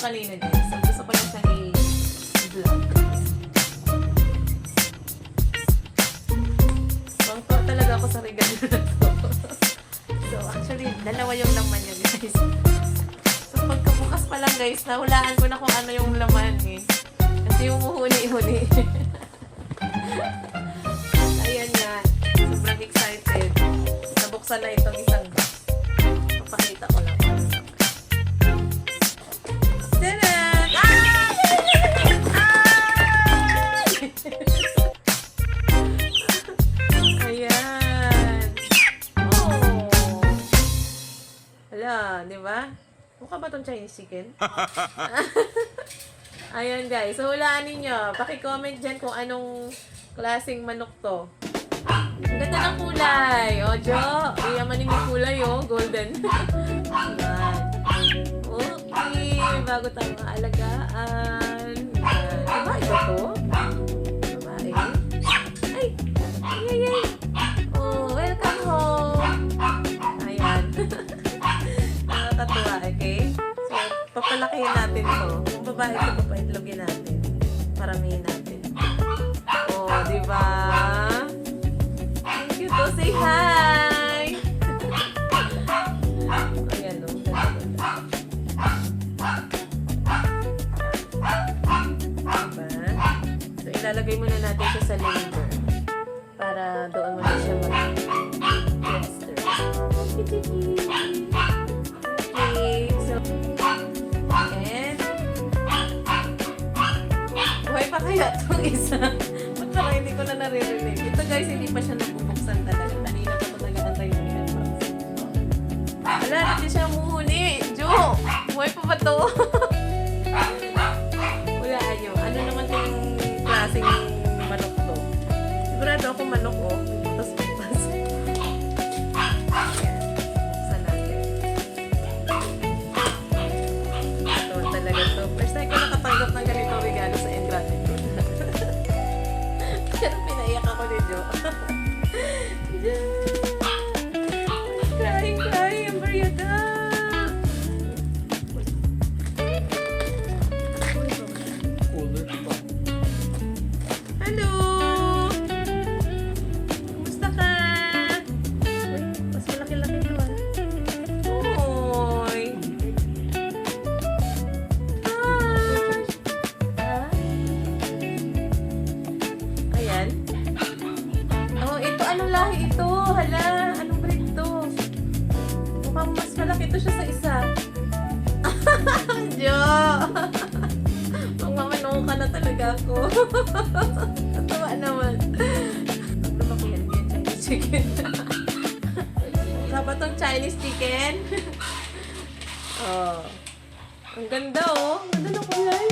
kanina guys. So, gusto ko lang siyang i-vlog. Bangko talaga ako sa regalo na to. So, actually, dalawa yung laman niya guys. So, pagkabukas pa lang guys, nahulaan ko na kung ano yung laman eh. Kasi yung huni-huni. Ayan nga. Sobrang excited. Nabuksan na itong isang box. Papakita ko lang. Tadan! Ayan. Oh. Hala, di ba? Mukha ba itong Chinese chicken? Ayan guys. So, hulaan ninyo. Paki-comment dyan kung anong klaseng manok to. Ang ganda ng kulay. O, Jo. Iyamanin yung kulay, oh. Golden. Ayan. Okay. Bago tayo maalagaan. Diba ito to? Babae. Ay! Ay, ay, ay. Oh, welcome home. Ayan. Nakakatuwa, okay? So, papalakihin natin to. Kung babae ito, papaitlogin natin. Paramihin natin. Oh, diba? Thank you to say hi! Ayan, oh. Ganda-ganda. Diba? So, ilalagay muna natin siya sa labor. Para doon muna siya mag-tester. Okay, so, and, buhay pa kaya itong isa? Ba't parang hindi ko na naririnig? Ito guys, hindi pa siya nabubuksan talaga. Kanina ko talaga antay yung headbox. Wala, hindi siya muhuni. Jo! Buhay pa ba ito? Hulaan nyo. Ano naman yung klaseng manok to? Sigurado ako manok, oh. Butas-butas. Ayan. Buksan natin. Ito talaga to. First time ko nakatanggap ng ganito regalo sa ingratitude. Pero pinaiyak ako ni Jo. Jo! Crying, crying. Ang baryaga. Hello! Kumusta ka? Uy, mas malaki-laki ito ah. Hoy! Ah! Ayan. Oh, ito, anong lahi ito? Hala, anong breed ito? Mukhang mas malaki ito siya sa isa. Jo! Magmamano ka na talaga ako. Natawa naman. Naglumaki yan yung Chinese chicken. Mukha tong Chinese chicken? Oh. Ang ganda oh. Ang ganda ng kulay.